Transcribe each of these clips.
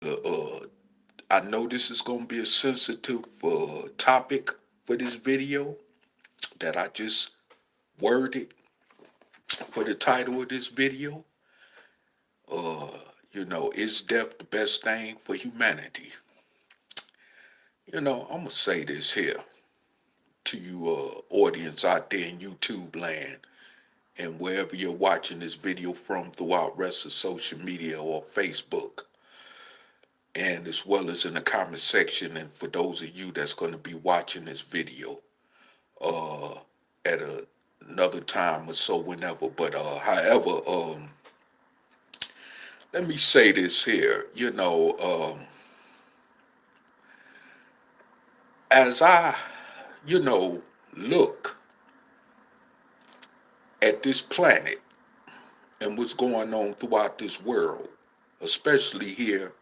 I know this is going to be a sensitive topic for this video that I just worded for the title of this video. Is death the best thing for humanity? I'm going to say this here to you audience out there in YouTube land and wherever you're watching this video from throughout rest of social media or Facebook, and as well as in the comment section, and for those of you that's going to be watching this video at another time or so whenever. But however, let me say this here, as I, look at this planet and what's going on throughout this world, especially here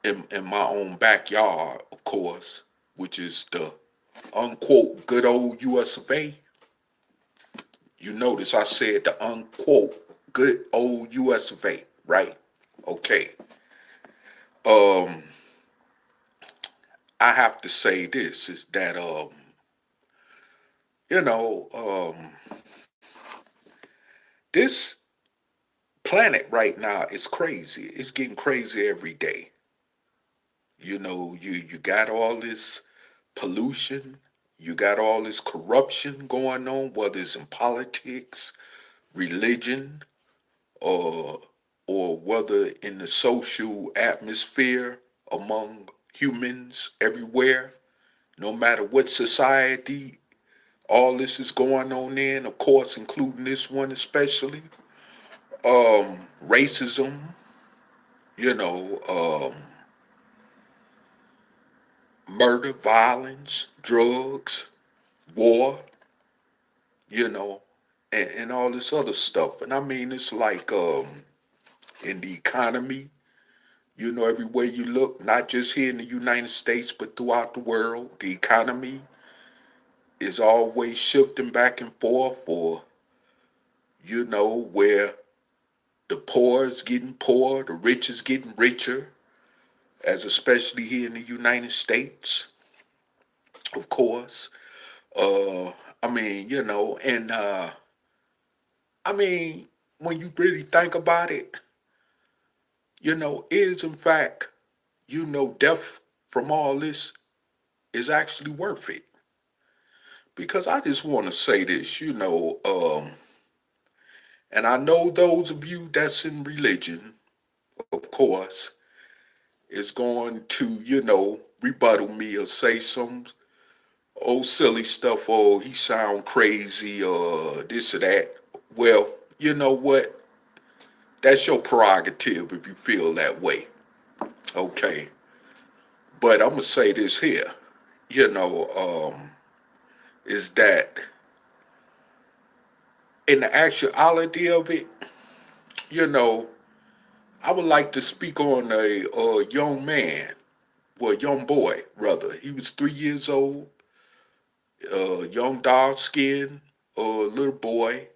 in my own backyard, of course, which is the unquote good old US of A. You notice I said the unquote good old US of A, right? Okay. I have to say this is that this planet right now is crazy. It's getting crazy every day. You got all this pollution, you got all this corruption going on, whether it's in politics, religion, or whether in the social atmosphere among humans everywhere, no matter what society all this is going on in, of course, including this one especially. Racism, you know, murder, violence, drugs, war, you know, and all this other stuff. And I mean, it's like in the economy, everywhere you look, not just here in the United States, but throughout the world, the economy is always shifting back and forth, or, where the poor is getting poorer, the rich is getting richer, as especially here in the United States, of course. I mean, and I mean, when you really think about it, is in fact, death from all this is actually worth it. Because I just want to say this, and I know those of you that's in religion, of course, is going to, rebuttal me or say some old silly stuff, oh, he sound crazy or this or that. Well, you know what? That's your prerogative if you feel that way. Okay. But I'm going to say this here, is that in the actuality of it, I would like to speak on a young man, well, young boy, rather. He was 3 years old, young dark-skinned little boy,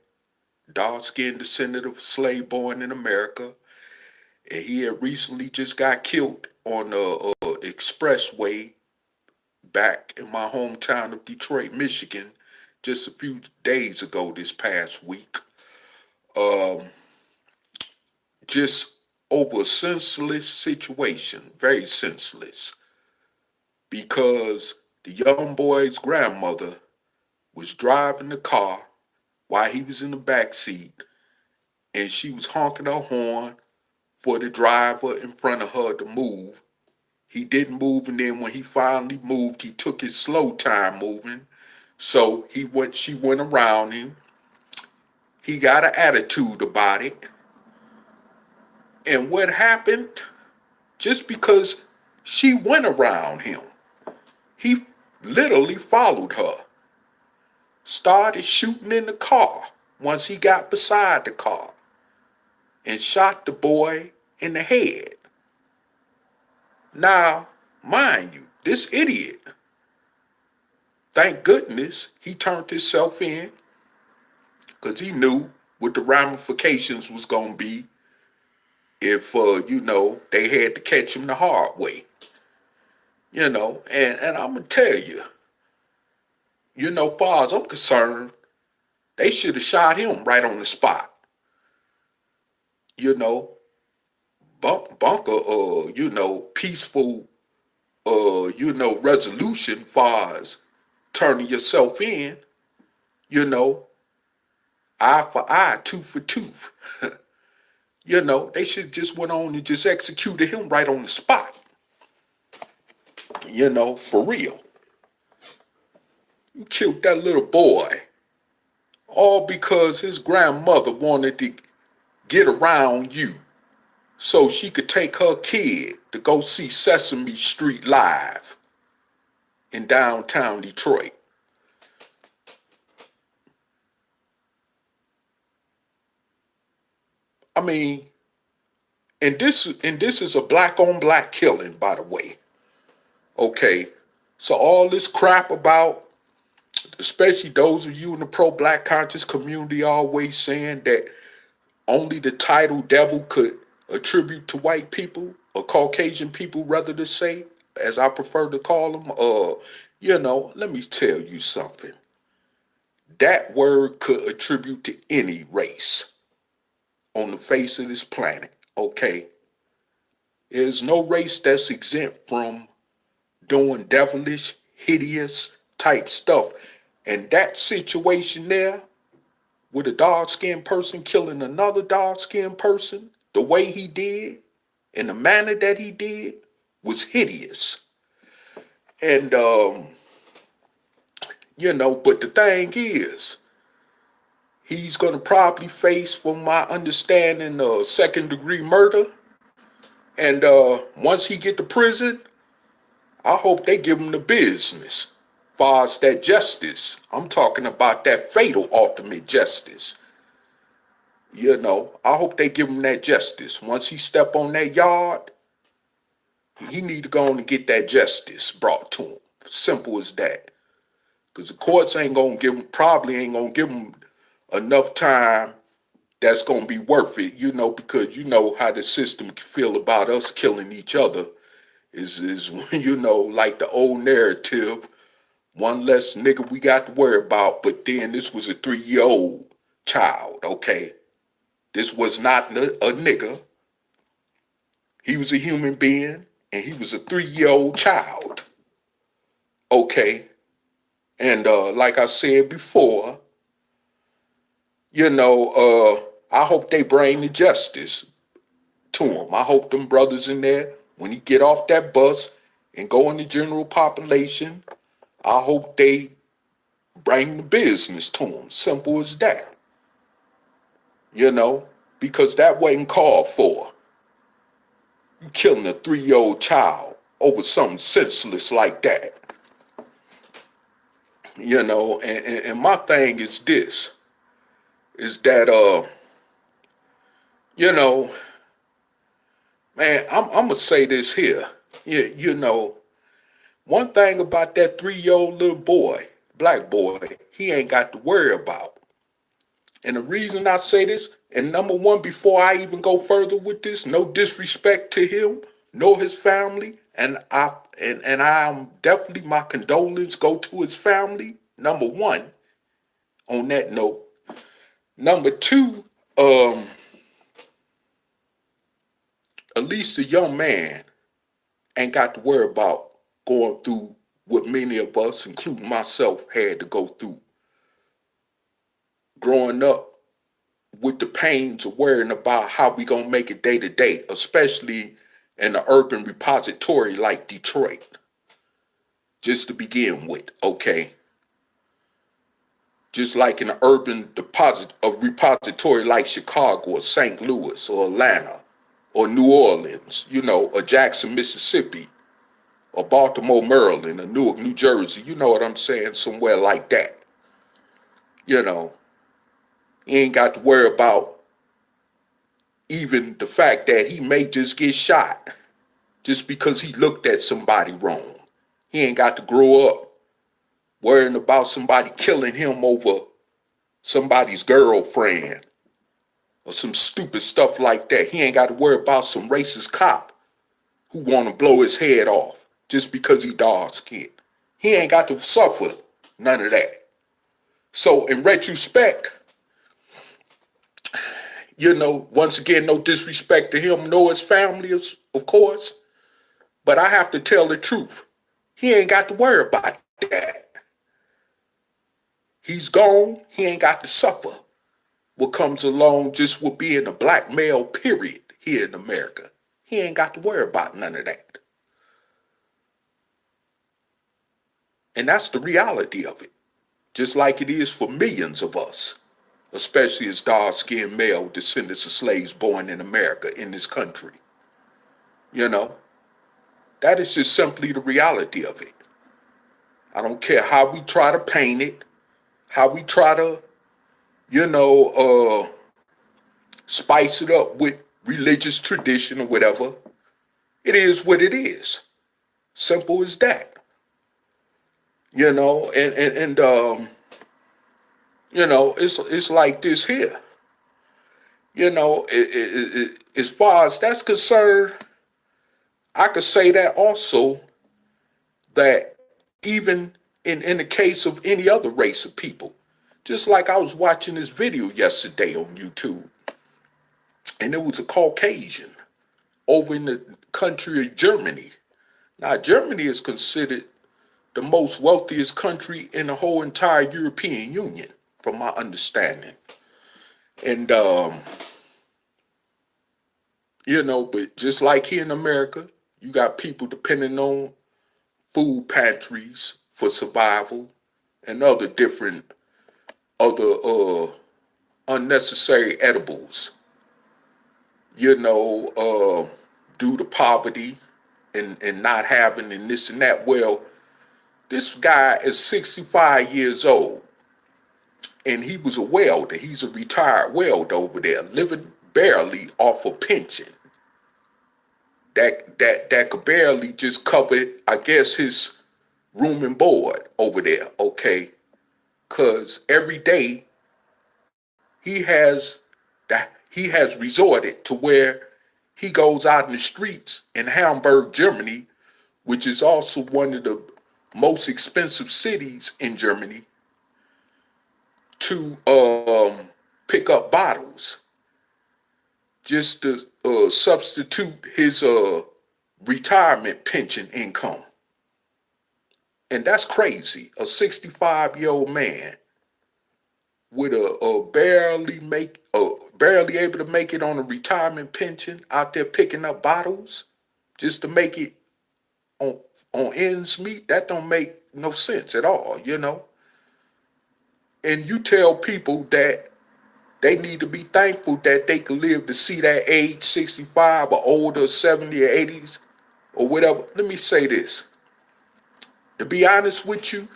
dark-skinned descendant of a slave born in America. And he had recently just got killed on the expressway back in my hometown of Detroit, Michigan, just a few days ago this past week. Just over a senseless situation, very senseless, because the young boy's grandmother was driving the car while he was in the back seat, and she was honking her horn for the driver in front of her to move. He didn't move, and then when he finally moved, he took his slow time moving. So she went around him. He got an attitude about it. And what happened? Just because she went around him, he literally followed her. Started shooting in the car once he got beside the car, and shot the boy in the head. Now, mind you, this idiot, thank goodness he turned himself in, because he knew what the ramifications was going to be if, they had to catch him the hard way, and I'm going to tell you, far as I'm concerned, they should have shot him right on the spot, you know, bunker, peaceful, resolution far as turning yourself in, eye for eye, tooth for tooth. They should just went on and just executed him right on the spot. For real. You killed that little boy. All because his grandmother wanted to get around you so she could take her kid to go see Sesame Street live in downtown Detroit. I mean, and this is a black on black killing, by the way. Okay, so all this crap about, especially those of you in the pro-black conscious community, always saying that only the title devil could attribute to white people or Caucasian people, rather to say, as I prefer to call them. Let me tell you something. That word could attribute to any race on the face of this planet, okay? There's no race that's exempt from doing devilish, hideous type stuff. And that situation there, with a dark-skinned person killing another dark-skinned person, the way he did, in the manner that he did, was hideous. And, but the thing is, he's going to probably face, from my understanding, second-degree murder. And once he get to prison, I hope they give him the business. Far as that justice, I'm talking about that fatal ultimate justice. I hope they give him that justice. Once he step on that yard, he need to go on and get that justice brought to him. Simple as that. Because the courts probably ain't gonna give him enough time that's gonna be worth it, because you know how the system can feel about us killing each other is like the old narrative, one less nigga we got to worry about. But then this was a 3-year-old child, okay? This was not a nigga. He was a human being, and he was a 3-year-old child, okay? And like I said before, I hope they bring the justice to him. I hope them brothers in there, when he get off that bus and go in the general population, I hope they bring the business to him. Simple as that. Because that wasn't called for. You killing a 3-year-old child over something senseless like that. And my thing is this, is that, man, I'm going to say this here. One thing about that 3-year-old little boy, black boy, he ain't got to worry about. And the reason I say this, and number one, before I even go further with this, no disrespect to him, nor his family, and I'm definitely, my condolence go to his family, number one, on that note. Number two, at least the young man ain't got to worry about going through what many of us, including myself, had to go through. Growing up with the pains of worrying about how we gonna make it day to day, especially in an urban repository like Detroit. Just to begin with, okay? Just like in an urban repository like Chicago or St. Louis or Atlanta or New Orleans, or Jackson, Mississippi, or Baltimore, Maryland, or Newark, New Jersey, you know what I'm saying? Somewhere like that. You ain't got to worry about even the fact that he may just get shot just because he looked at somebody wrong. He ain't got to grow up worrying about somebody killing him over somebody's girlfriend or some stupid stuff like that. He ain't got to worry about some racist cop who want to blow his head off just because he dark skinned. He ain't got to suffer none of that. So in retrospect, once again, no disrespect to him, nor his family, of course, but I have to tell the truth. He ain't got to worry about that. He's gone. He ain't got to suffer what comes along just with being a black male, period, here in America. He ain't got to worry about none of that. And that's the reality of it. Just like it is for millions of us, especially as dark-skinned male descendants of slaves born in America, in this country. That is just simply the reality of it. I don't care how we try to paint it, how we try to, spice it up with religious tradition or whatever. It is what it is. Simple as that. It's like this here. As far as that's concerned, I could say that also, that even in the case of any other race of people, just like I was watching this video yesterday on YouTube, and it was a Caucasian over in the country of Germany. Now, Germany is considered the most wealthiest country in the whole entire European Union, from my understanding. And, but just like here in America, you got people depending on food pantries for survival and other unnecessary edibles, due to poverty and not having and this and that. Well, this guy is 65 years old, and he was a welder. He's a retired welder over there, living barely off a pension. That could barely just cover, I guess, his room and board over there, okay? Because every day he has resorted to where he goes out in the streets in Hamburg, Germany, which is also one of the most expensive cities in Germany, to pick up bottles just to substitute his retirement pension income. And that's crazy. A 65-year-old man with barely able to make it on a retirement pension, out there picking up bottles just to make it on ends meet. That don't make no sense at all, And you tell people that they need to be thankful that they can live to see that age, 65 or older, 70 or 80s or whatever. Let me say this. To be honest with you,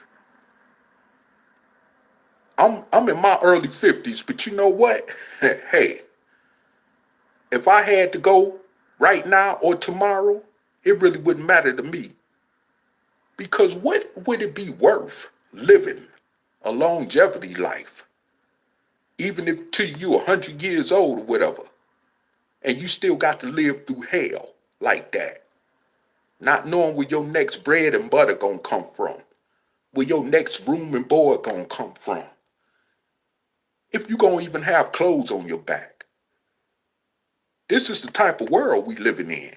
I'm in my early 50s, but you know what? Hey, if I had to go right now or tomorrow, it really wouldn't matter to me. Because what would it be worth living a longevity life, even if till you 100 years old or whatever, and you still got to live through hell like that, not knowing where your next bread and butter gonna come from, where your next room and board gonna come from, if you gonna even have clothes on your back. This is the type of world we living in.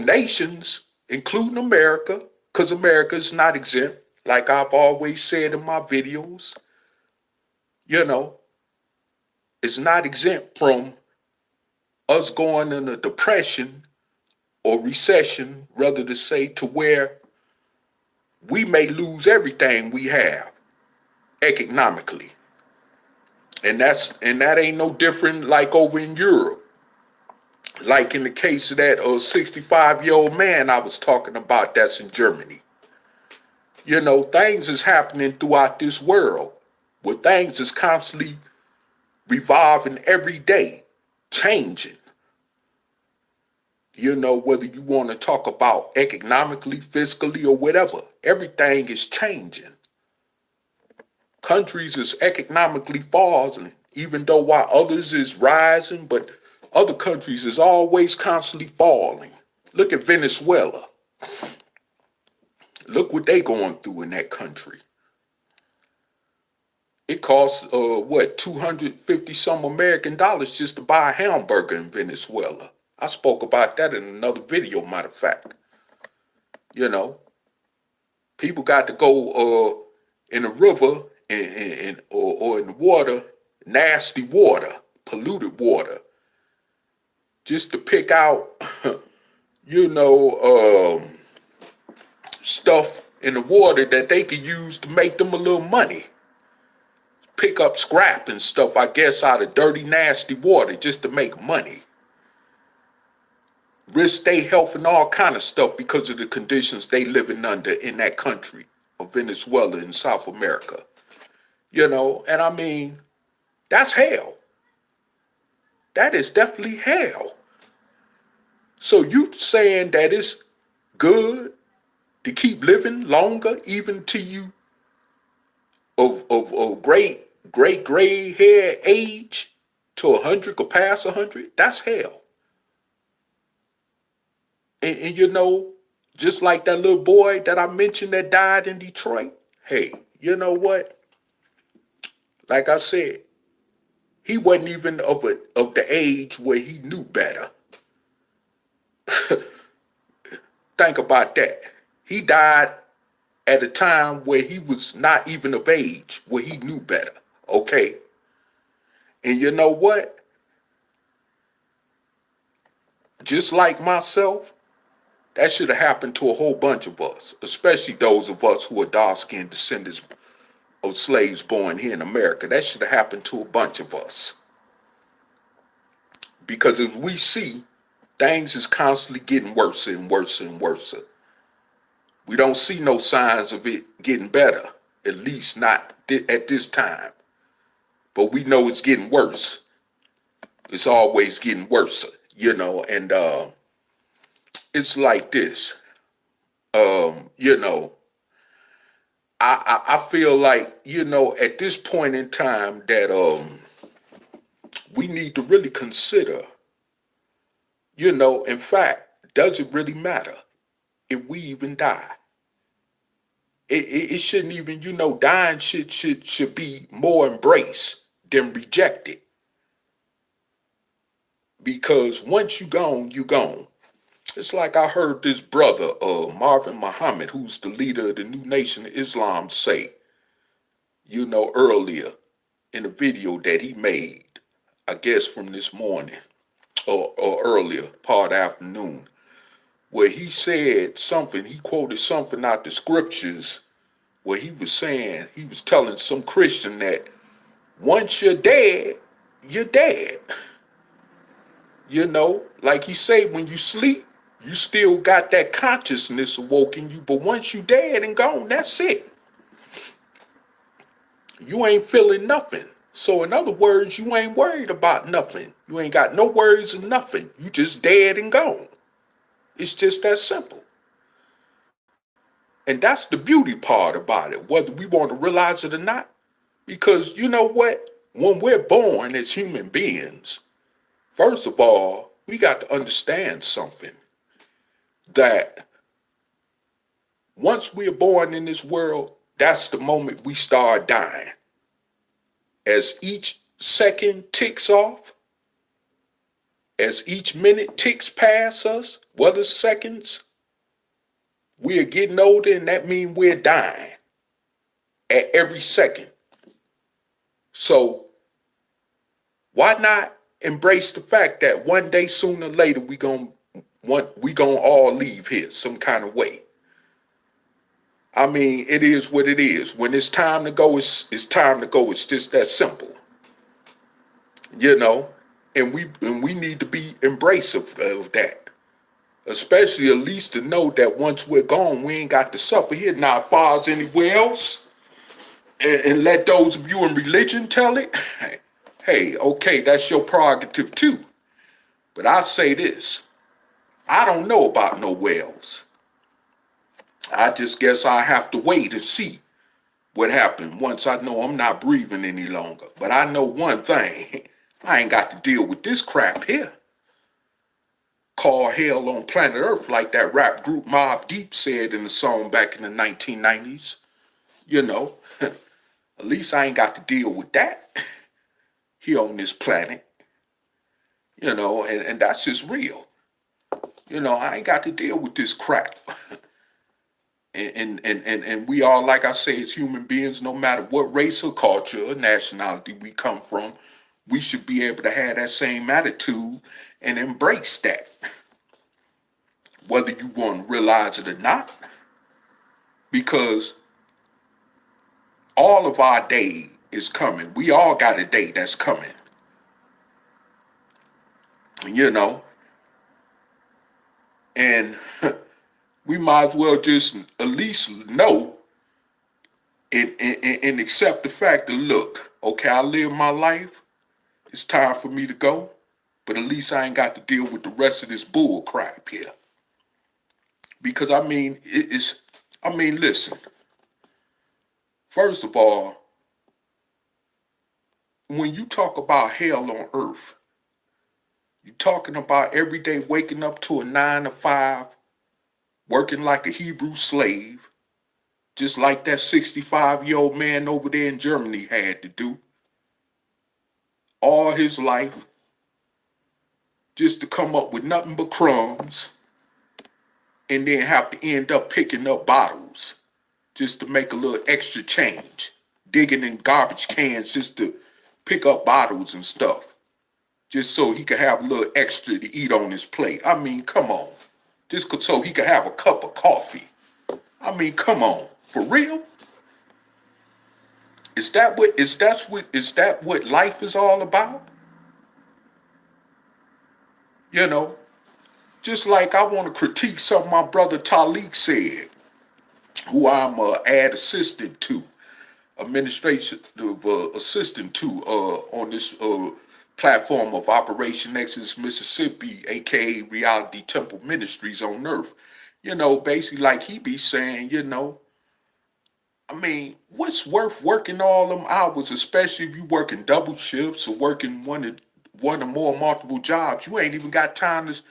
Nations, including America, because America is not exempt, like I've always said in my videos, it's not exempt from us going in a depression or recession, rather to say, to where we may lose everything we have economically. And that ain't no different like over in Europe. Like in the case of that 65-year-old man I was talking about that's in Germany. Things is happening throughout this world where things is constantly revolving every day, changing. Whether you want to talk about economically, fiscally, or whatever, everything is changing. countries is economically falling, even though while others is rising, but other countries is always constantly falling. Look at Venezuela. Look what they going through in that country. It costs, 250 some American dollars just to buy a hamburger in Venezuela. I spoke about that in another video, matter of fact. You know, people got to go in the river or in the water, nasty water, polluted water, just to pick out, stuff in the water that they could use to make them a little money. Pick up scrap and stuff, I guess, out of dirty, nasty water just to make money. Risk their health and all kind of stuff because of the conditions they living under in that country of Venezuela in South America. And I mean, that's hell. That is definitely hell. So you saying that it's good to keep living longer, even to you of great gray hair age to 100 or past 100? That's hell. And just like that little boy that I mentioned that died in Detroit, hey, you know what? Like I said, he wasn't even of the age where he knew better. Think about that. He died at a time where he was not even of age, where he knew better, okay? And you know what? Just like myself, that should have happened to a whole bunch of us, especially those of us who are dark-skinned descendants of slaves born here in America. That should have happened to a bunch of us. Because as we see, things is constantly getting worse and worse and worse. We don't see no signs of it getting better, at least not at this time. But we know it's getting worse. It's always getting worse, and it's like this. I feel like, at this point in time that we need to really consider, in fact, does it really matter if we even die? It shouldn't even, dying should be more embraced than rejected. Because once you gone, you gone. It's like I heard this brother, Marvin Muhammad, who's the leader of the New Nation of Islam, say, earlier in a video that he made, I guess from this morning or earlier, part afternoon, where he said something, he quoted something out the scriptures where he was saying, he was telling some Christian that once you're dead, you're dead. Like he said, when you sleep, you still got that consciousness awoke in you, but once you dead and gone, that's it. You ain't feeling nothing. So in other words, you ain't worried about nothing. You ain't got no worries of nothing. You just dead and gone. It's just that simple. And that's the beauty part about it, whether we want to realize it or not. Because you know what? When we're born as human beings, first of all, we got to understand something. That once we are born in this world, that's the moment we start dying. As each second ticks off, as each minute ticks past us, whether seconds, we are getting older, and that means we're dying at every second. So why not embrace the fact that one day, sooner or later, we gonna all leave here some kind of way. I mean, it is what it is. When it's time to go, it's time to go. It's just that simple. And we need to be embracive of that. Especially at least to know that once we're gone, we ain't got to suffer here, not as far as anywhere else. And let those of you in religion tell it. Hey, okay, that's your prerogative too. But I say this. I don't know about nowhere else. I just guess I have to wait and see what happened once I know I'm not breathing any longer. But I know one thing, I ain't got to deal with this crap here. Call hell on planet Earth, like that rap group Mobb Deep said in the song back in the 1990s. You know, at least I ain't got to deal with that here on this planet. You know, and that's just real. You know, I ain't got to deal with this crap. And we all, like I say, as human beings, no matter what race or culture or nationality we come from, we should be able to have that same attitude and embrace that. Whether you want to realize it or not. Because all of our day is coming. We all got a day that's coming. You know. And we might as well just at least know and accept the fact that, look, okay, I live my life. It's time for me to go. But at least I ain't got to deal with the rest of this bull crap here. Because, I mean, listen. First of all, when you talk about hell on earth, you're talking about every day waking up to a 9 to 5, working like a Hebrew slave, just like that 65-year-old man over there in Germany had to do all his life, just to come up with nothing but crumbs, and then have to end up picking up bottles just to make a little extra change, digging in garbage cans just to pick up bottles and stuff, just so he could have a little extra to eat on his plate. I mean, come on. Just so he could have a cup of coffee. I mean, come on. For real? Is that what life is all about? You know, just like I want to critique something my brother Taalik said, who I'm ad assistant to, administrative assistant to on this platform of Operation Exodus Mississippi, aka Reality Temple Ministries on Earth. You know, basically like he be saying, you know, I mean, what's worth working all them hours, especially if you working double shifts or working one or more multiple jobs? You ain't even got time to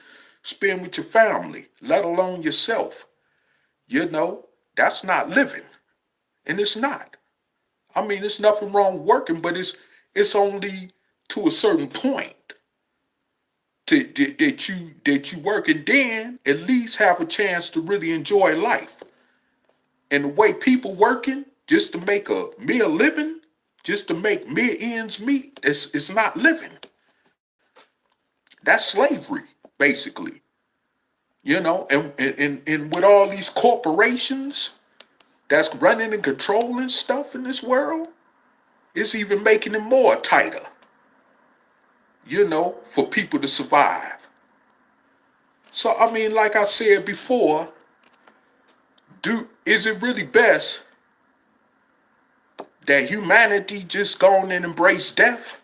spend with your family, let alone yourself. You know, that's not living. And it's not. I mean, there's nothing wrong with working, but it's only to a certain point that you work, and then at least have a chance to really enjoy life. And the way people working just to make a mere living, just to make mere ends meet, it's not living. That's slavery, basically. You know, and with all these corporations that's running and controlling stuff in this world, it's even making it more tighter, you know, for people to survive. So, I mean, like I said before, is it really best that humanity just go on and embrace death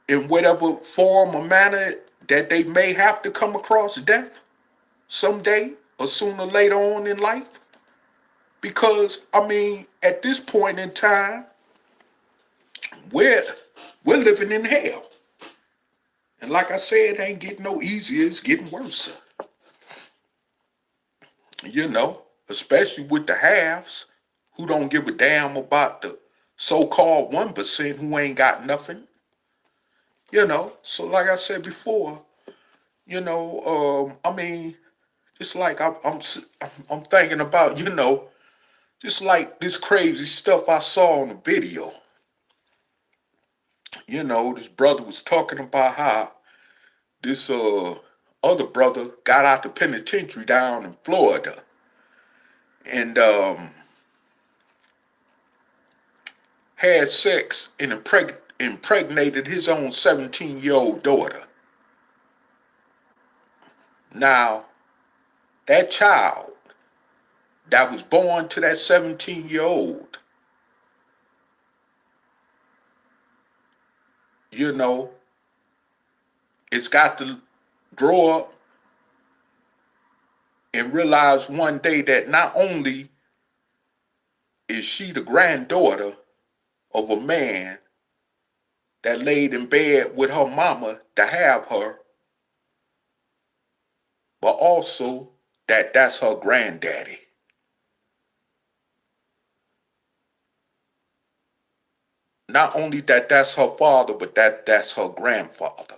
in whatever form or manner that they may have to come across death someday or sooner or later on in life? Because, I mean, at this point in time, we're living in hell. And like I said, it ain't getting no easier, it's getting worse. You know, especially with the halves who don't give a damn about the so-called 1% who ain't got nothing. You know, so like I said before, you know, I mean, just like I'm thinking about, you know, just like this crazy stuff I saw on the video. You know, this brother was talking about how this other brother got out the penitentiary down in Florida, and had sex and impregnated his own 17-year-old daughter. Now, that child that was born to that 17-year-old, you know, it's got to grow up and realize one day that not only is she the granddaughter of a man that laid in bed with her mama to have her, but also that's her granddaddy? Not only that's her father, but that's her grandfather.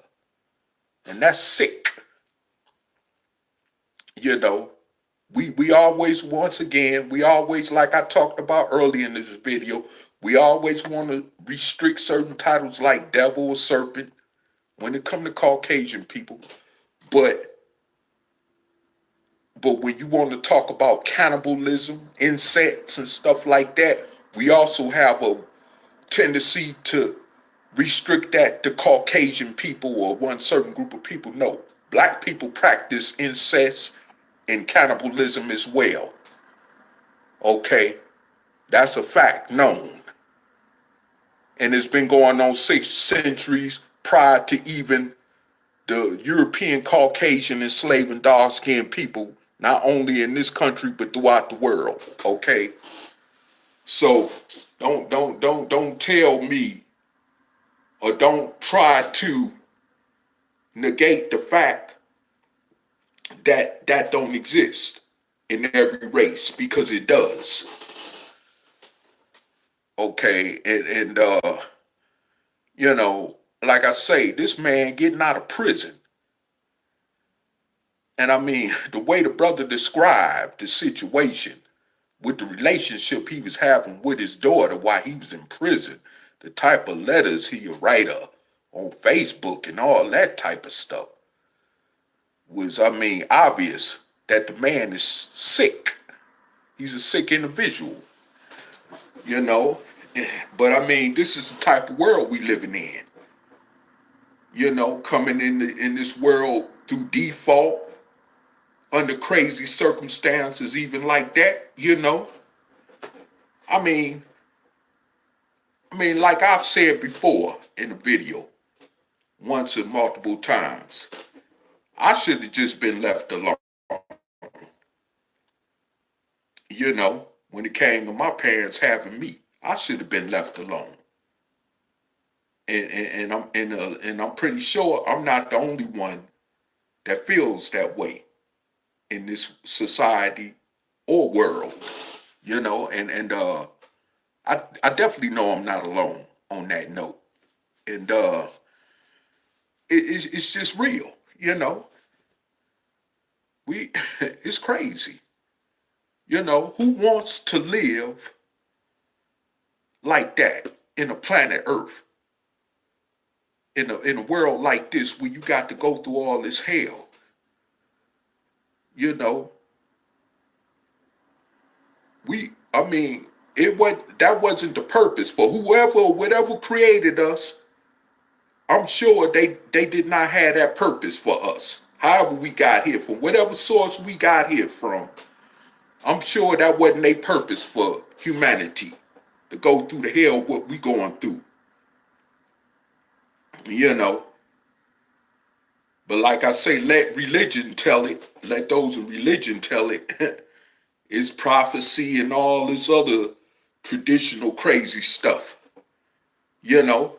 And that's sick. You know, we always, once again, we always, like I talked about earlier in this video, we always want to restrict certain titles like devil or serpent when it comes to Caucasian people. But when you want to talk about cannibalism, insects, and stuff like that, we also have a tendency to restrict that to Caucasian people or one certain group of people. No, black people practice incest and cannibalism as well. Okay, that's a fact, known. And it's been going on 6 centuries prior to even the European Caucasian enslaving dark-skinned people, not only in this country but throughout the world. Okay, so don't tell me, or don't try to negate the fact that don't exist in every race, because it does. Okay, and you know, like I say, this man getting out of prison, and I mean, the way the brother described the situation with the relationship he was having with his daughter while he was in prison, the type of letters he would write her on Facebook and all that type of stuff, was, I mean, obvious that the man is sick. He's a sick individual, you know. But I mean, this is the type of world we living in. You know, coming in this world through default, under crazy circumstances, even like that, you know. I mean, like I've said before in the video, once and multiple times, I should have just been left alone. You know, when it came to my parents having me, I should have been left alone. And I'm pretty sure I'm not the only one that feels that way in this society or world. You know, and I definitely know I'm not alone on that note. And it's just real, you know. It's crazy. You know, who wants to live like that in a planet Earth? In a world like this, where you got to go through all this hell? You know, that wasn't the purpose for whoever or whatever created us. I'm sure they did not have that purpose for us. However we got here, from whatever source we got here from, I'm sure that wasn't their purpose for humanity, to go through the hell what we going through. You know. But like I say, let religion tell it. Let those in religion tell it. It's prophecy and all this other traditional crazy stuff. You know.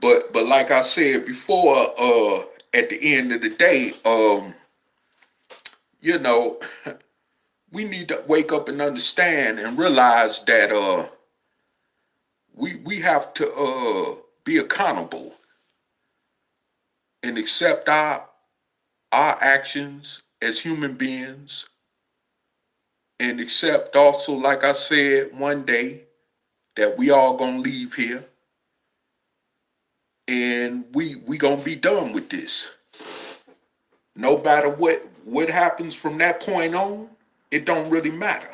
But like I said before, at the end of the day, you know, we need to wake up and understand and realize that we have to be accountable and accept our actions as human beings, and accept also, like I said, one day that we all gonna leave here, and we gonna be done with this. No matter what happens from that point on, it don't really matter.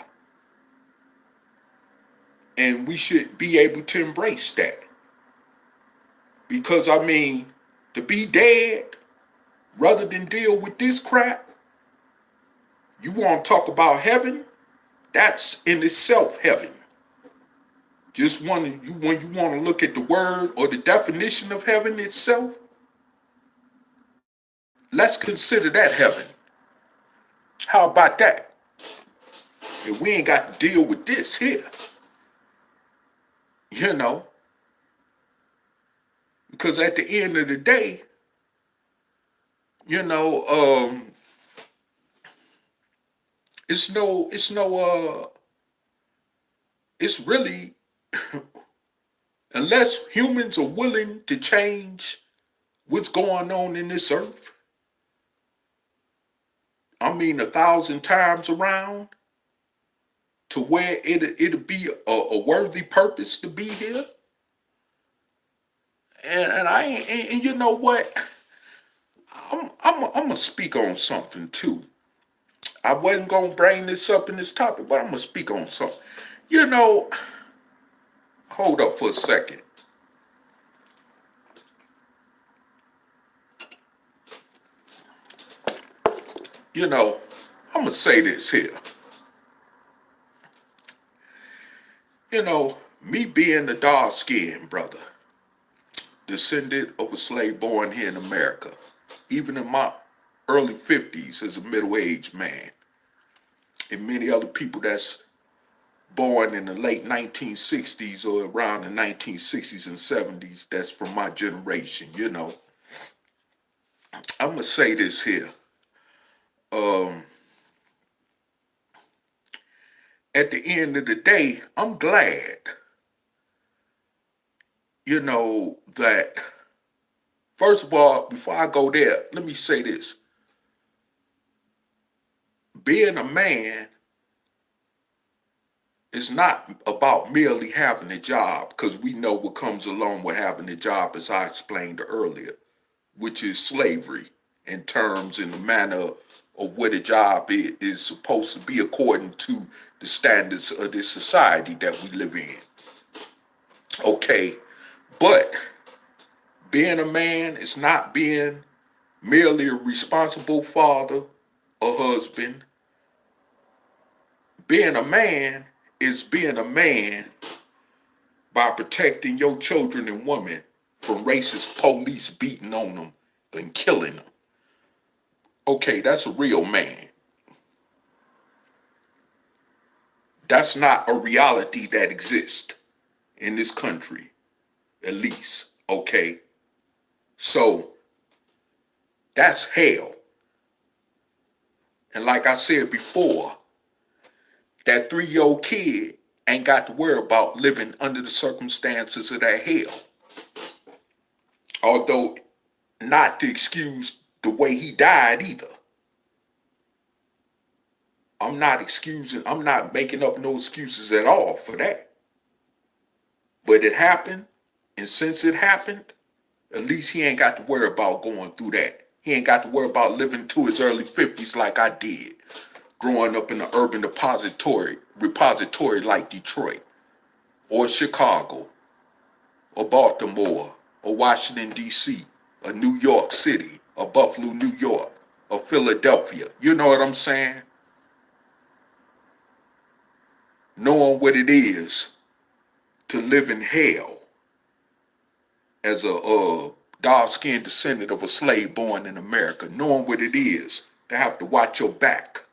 And we should be able to embrace that. Because I mean, to be dead rather than deal with this crap, you want to talk about heaven? That's in itself heaven. Just when you want to look at the word or the definition of heaven itself, let's consider that heaven. How about that? And we ain't got to deal with this here. You know, because at the end of the day, you know, it's really, unless humans are willing to change what's going on in this earth, I mean 1,000 times around, to where it'll be a worthy purpose to be here. And you know what? I'm gonna speak on something too. I wasn't gonna bring this up in this topic, but I'm gonna speak on something. You know, hold up for a second. You know, I'm gonna say this here. You know, me being a dark-skinned brother, descendant of a slave born here in America, even in my early 50s as a middle-aged man, and many other people that's born in the late 1960s or around the 1960s and 70s, that's from my generation, you know. I'm gonna say this here. At the end of the day, I'm glad, you know, that, first of all, before I go there, let me say this. Being a man is not about merely having a job, because we know what comes along with having a job, as I explained earlier, which is slavery in terms and the manner of what a job is supposed to be according to the standards of this society that we live in. Okay, but being a man is not being merely a responsible father or husband. Being a man is being a man by protecting your children and women from racist police beating on them and killing them. Okay, that's a real man. That's not a reality that exists in this country, at least. Okay, so that's hell. And like I said before, that 3-year-old kid ain't got to worry about living under the circumstances of that hell. Although not to excuse the way he died either. I'm not making up no excuses at all for that. But it happened, and since it happened, at least he ain't got to worry about going through that. He ain't got to worry about living to his early 50s like I did, growing up in an urban repository like Detroit, or Chicago, or Baltimore, or Washington, D.C., or New York City, or Buffalo, New York, or Philadelphia. You know what I'm saying? Knowing what it is to live in hell as a dark-skinned descendant of a slave born in America, knowing what it is to have to watch your back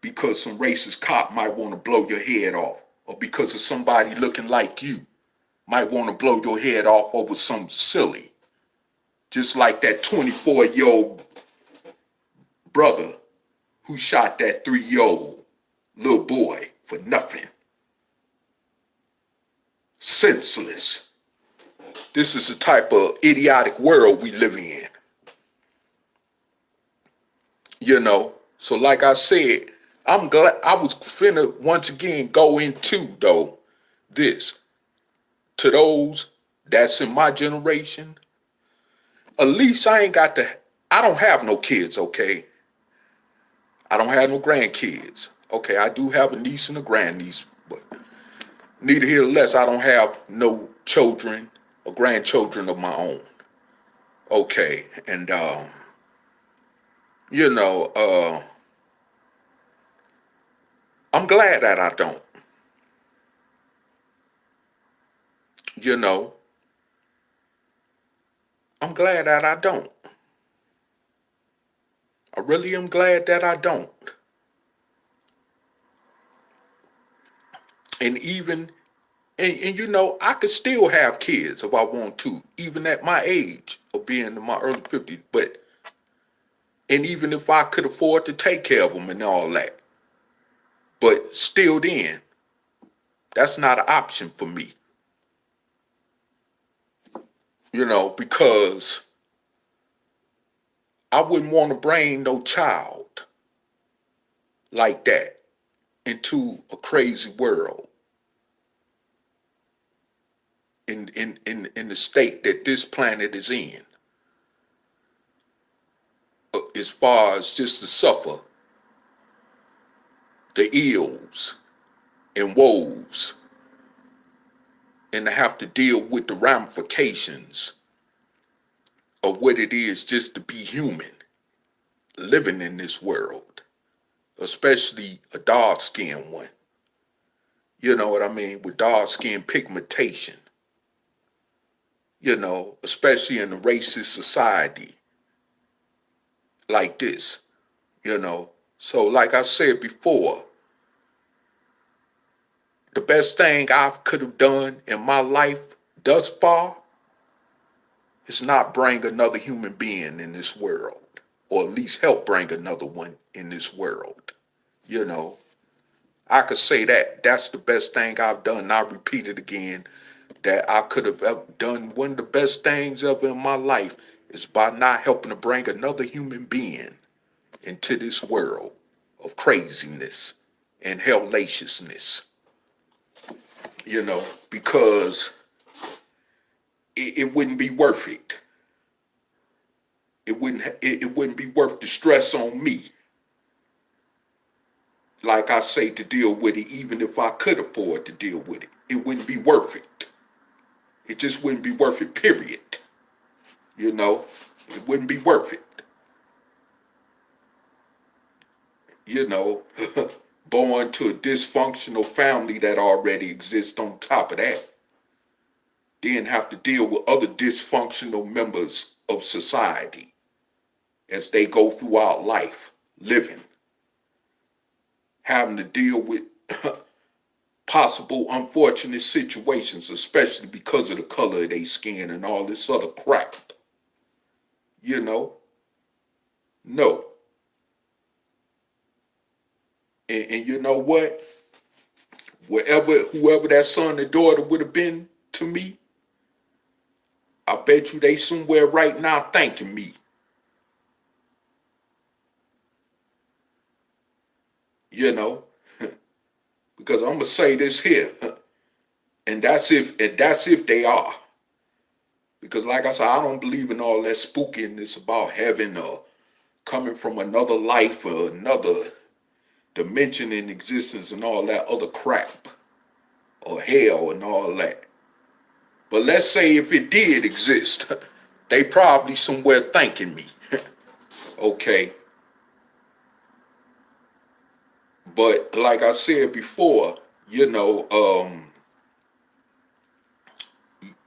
because some racist cop might want to blow your head off, or because of somebody looking like you might want to blow your head off over something silly. Just like that 24-year-old brother who shot that 3-year-old little boy for nothing. Senseless. This is the type of idiotic world we live in. You know, so like I said, I'm glad I was finna once again go into though this. To those that's in my generation, at least I don't have no kids, okay? I don't have no grandkids. Okay, I do have a niece and a grandniece, but neither here nor less, I don't have no children or grandchildren of my own. Okay, and you know, I'm glad that I don't. You know, I'm glad that I don't. I really am glad that I don't. And even, and you know, I could still have kids if I want to, even at my age of being in my early 50s. But, and even if I could afford to take care of them and all that, but still then, that's not an option for me, you know, because I wouldn't want to bring no child like that into a crazy world in the state that this planet is in, as far as just to suffer the ills and woes and to have to deal with the ramifications of what it is just to be human living in this world, especially a dark-skinned one. You know what I mean? With dark-skin pigmentation, you know, especially in a racist society like this, you know. So like I said before, the best thing I could have done in my life thus far is not bring another human being in this world, or at least help bring another one in this world. You know, I could say that that's the best thing I've done. And I repeat it again, that I could have done. One of the best things ever in my life is by not helping to bring another human being into this world of craziness and hellaciousness, you know, because it wouldn't be worth it. It wouldn't be worth the stress on me. Like I say, to deal with it, even if I could afford to deal with it, it wouldn't be worth it. It just wouldn't be worth it, period. You know, it wouldn't be worth it. You know, born to a dysfunctional family that already exists on top of that. Then have to deal with other dysfunctional members of society as they go throughout life, living, having to deal with possible unfortunate situations, especially because of the color of their skin and all this other crap. You know? No. And you know what? Whoever that son or daughter would have been to me, I bet you they somewhere right now thanking me. You know? Because I'm gonna say this here. And that's if they are. Because like I said, I don't believe in all that spookiness about heaven or coming from another life or another dimension in existence and all that other crap, or hell and all that. But let's say if it did exist, they probably somewhere thanking me. Okay. But like I said before, you know,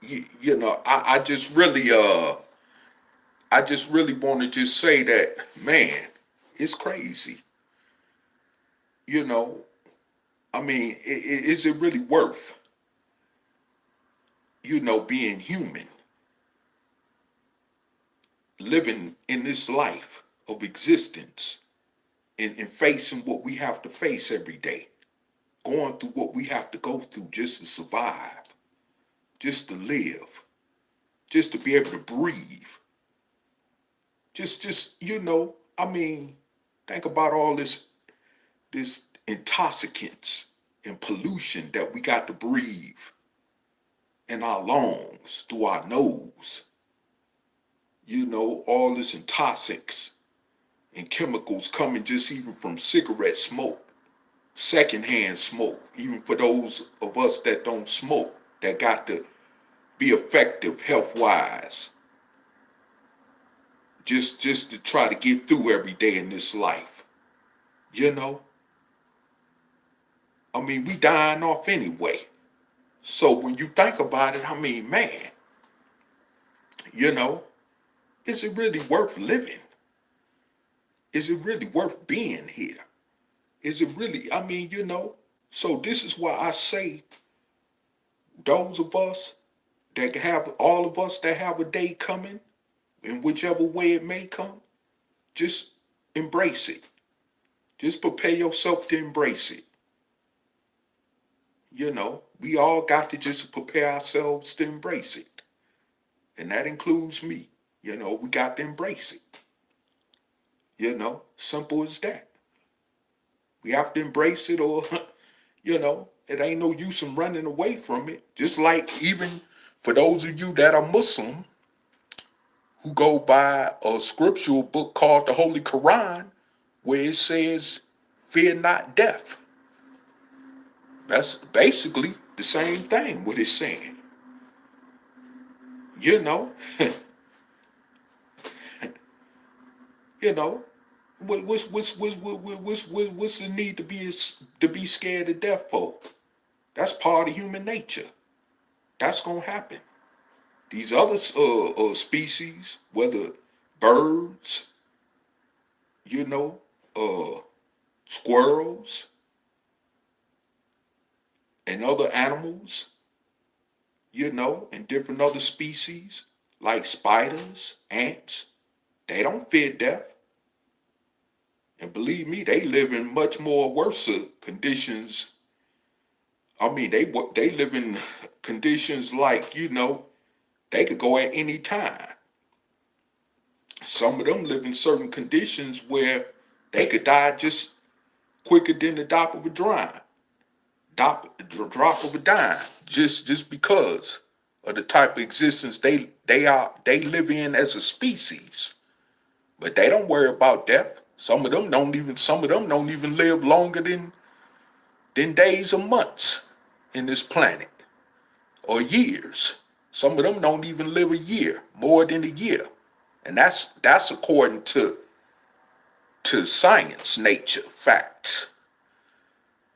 you know, I just really want to just say that, man, it's crazy. You know, I mean, is it really worth, you know, being human, living in this life of existence and facing what we have to face every day, going through what we have to go through just to survive, just to live, just to be able to breathe. Just, you know, I mean, think about all this intoxicants and pollution that we got to breathe in our lungs, through our nose. You know, all this intoxicants and chemicals coming just even from cigarette smoke, secondhand smoke, even for those of us that don't smoke, that got to be effective health-wise, just to try to get through every day in this life. You know, I mean, we dying off anyway. So when you think about it, I mean, man, you know, is it really worth living? Is it really worth being here? Is it really, I mean, you know, So this is why I say those of us that have, all of us that have a day coming, in whichever way it may come, just embrace it. Just prepare yourself to embrace it. You know, we all got to just prepare ourselves to embrace it. And that includes me. You know, we got to embrace it. You know, simple as that. We have to embrace it, or, you know, it ain't no use in running away from it. Just like even for those of you that are Muslim, who go by a scriptural book called the Holy Quran, where it says, fear not death. That's basically the same thing, what it's saying. You know, you know, what's the need to be scared to death for? That's part of human nature. That's gonna happen. These other species, whether birds, you know, squirrels, and other animals, you know, and different other species like spiders, ants, they don't fear death. And believe me, they live in much more worse conditions. I mean, they live in conditions like, you know, they could go at any time. Some of them live in certain conditions where they could die just quicker than the drop of a dime. Drop of a dime, just because of the type of existence they live in as a species. But they don't worry about death. Some of them don't even live longer than days or months in this planet, or years. Some of them don't even live a year, more than a year. And that's according to science, nature, facts.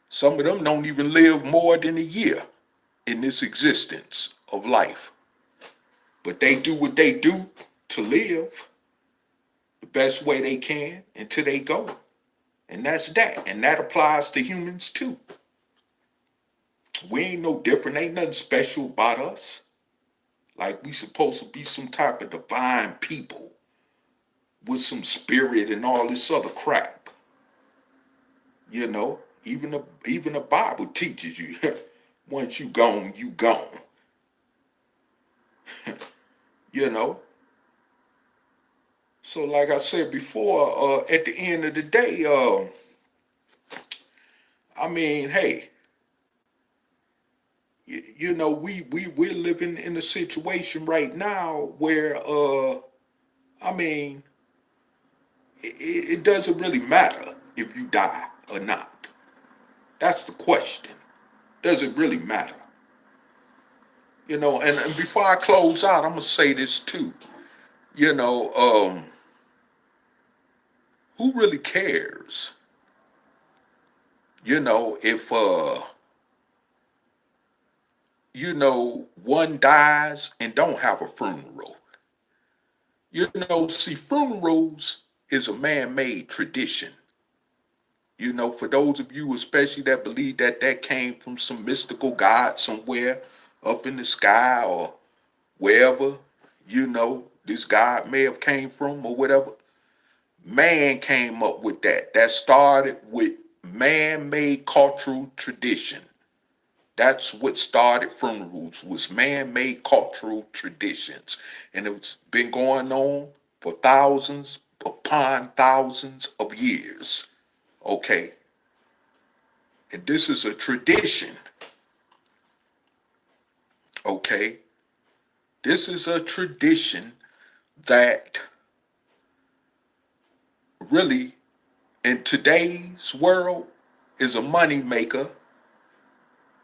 Some of them don't even live more than a year in this existence of life. But they do what they do to live the best way they can until they go. And that's that. And that applies to humans too. We ain't no different. Ain't nothing special about us. Like we supposed to be some type of divine people with some spirit and all this other crap. You know, even the Bible teaches you, once you gone, you gone. You know. So like I said before, at the end of the day, I mean, hey, you know, we're living in a situation right now where, I mean, it doesn't really matter if you die or not. That's the question. Does it really matter? You know, and before I close out, I'm gonna say this too. You know, who really cares? You know, if you know, one dies and don't have a funeral. You know, see, funerals is a man-made tradition. You know, for those of you especially that believe that came from some mystical god somewhere up in the sky or wherever, you know, this god may have came from or whatever. Man came up with that. That started with man-made cultural tradition. That's what started funerals, was man-made cultural traditions. And it's been going on for thousands upon thousands of years. Okay. And this is a tradition. Okay. This is a tradition that really, in today's world, is a money maker.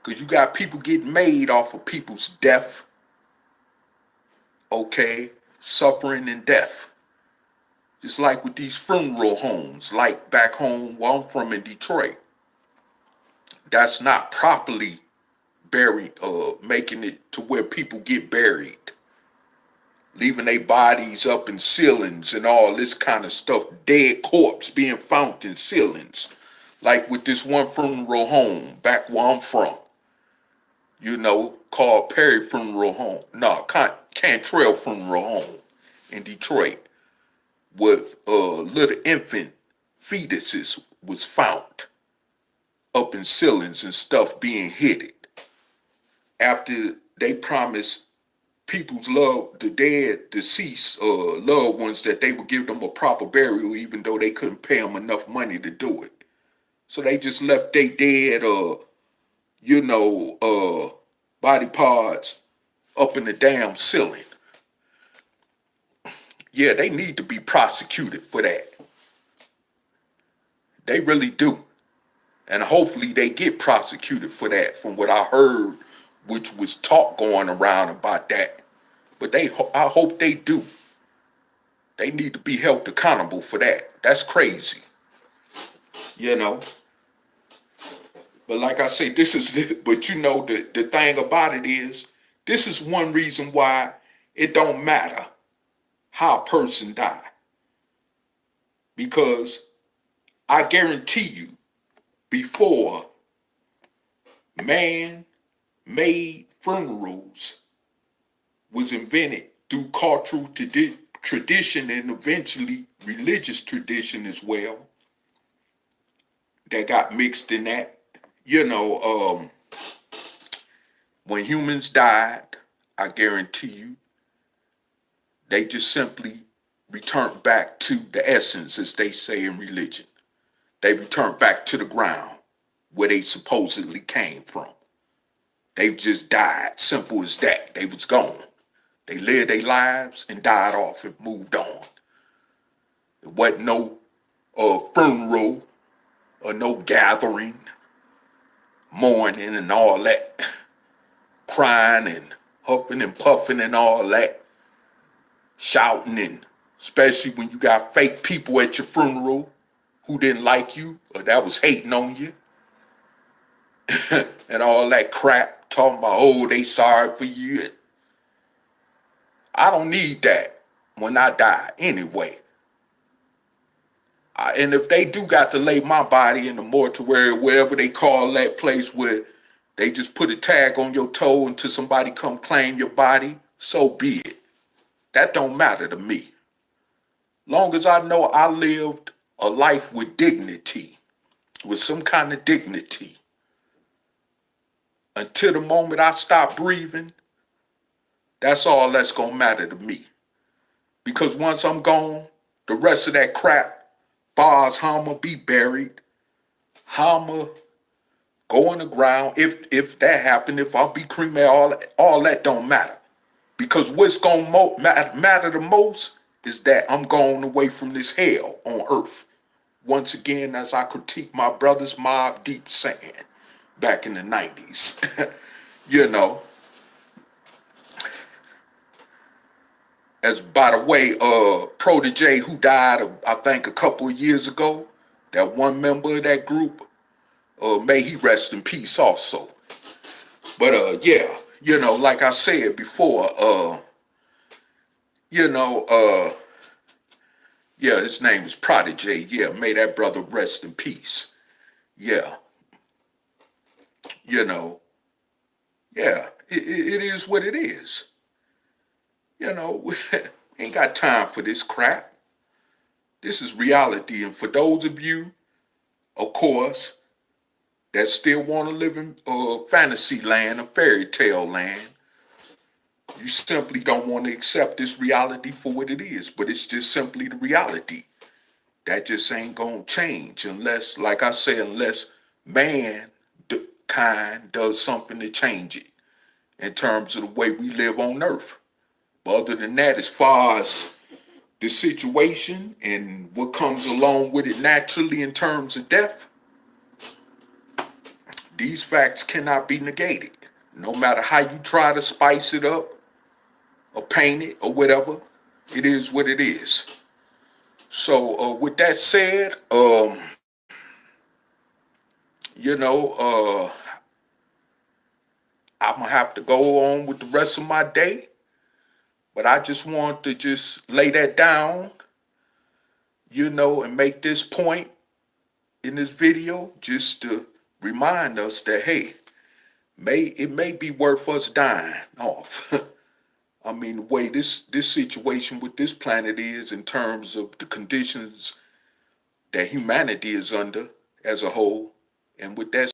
Because you got people getting made off of people's death. Okay. Suffering and death. Just like with these funeral homes, like back home where I'm from in Detroit. That's not properly buried, making it to where people get buried. Leaving their bodies up in ceilings and all this kind of stuff. Dead corpse being found in ceilings. Like with this one funeral home back where I'm from, called Perry Funeral Home. No, Cantrell Funeral Home in Detroit, with little infant fetuses was found up in ceilings and stuff being hidden after they promised people's the dead, deceased loved ones, that they would give them a proper burial, even though they couldn't pay them enough money to do it. So they just left they dead, body parts up in the damn ceiling. Yeah, they need to be prosecuted for that. They really do. And hopefully they get prosecuted for that, from what I heard, which was talk going around about that. But I hope they do. They need to be held accountable for that. That's crazy. But like I say, but the thing about it is, this is one reason why it don't matter how a person die. Because I guarantee you, before man-made funerals was invented through cultural tradition and eventually religious tradition as well, that got mixed in that. When humans died, I guarantee you, they just simply returned back to the essence, as they say in religion. They returned back to the ground where they supposedly came from. They just died, simple as that. They was gone. They lived their lives and died off and moved on. It wasn't no funeral or no gathering, mourning and all that, crying and huffing and puffing and all that, shouting, and especially when you got fake people at your funeral who didn't like you or that was hating on you and all that crap, talking about, oh, they sorry for you. I don't need that when I die anyway. And if they do got to lay my body in the mortuary, wherever they call that place where they just put a tag on your toe until somebody come claim your body, so be it. That don't matter to me. Long as I know I lived a life with dignity, with some kind of dignity, until the moment I stop breathing, that's all that's gonna matter to me. Because once I'm gone, the rest of that crap, bars, how I'ma be buried, how I'ma go in the ground, if that happened, if I'll be cremated, all that don't matter. Because what's gonna matter the most is that I'm going away from this hell on earth. Once again, as I critique my brother's Mob Deep saying back in the 90s, As by the way, Protege, who died, I think a couple of years ago, that one member of that group, may he rest in peace also. But like I said before, his name is Protege. Yeah, may that brother rest in peace. Yeah. It is what it is. We ain't got time for this crap. This is reality. And for those of you, of course, that still want to live in fantasy land, a fairy tale land, you simply don't want to accept this reality for what it is. But it's just simply the reality. That just ain't going to change unless, like I say, unless mankind does something to change it in terms of the way we live on earth. But other than that, as far as the situation and what comes along with it naturally in terms of death, these facts cannot be negated. No matter how you try to spice it up or paint it or whatever, it is what it is. So with that said, I'm going to have to go on with the rest of my day. But I just want to just lay that down, and make this point in this video just to remind us that, hey, it may be worth us dying off. I mean, the way this situation with this planet is in terms of the conditions that humanity is under as a whole. And with that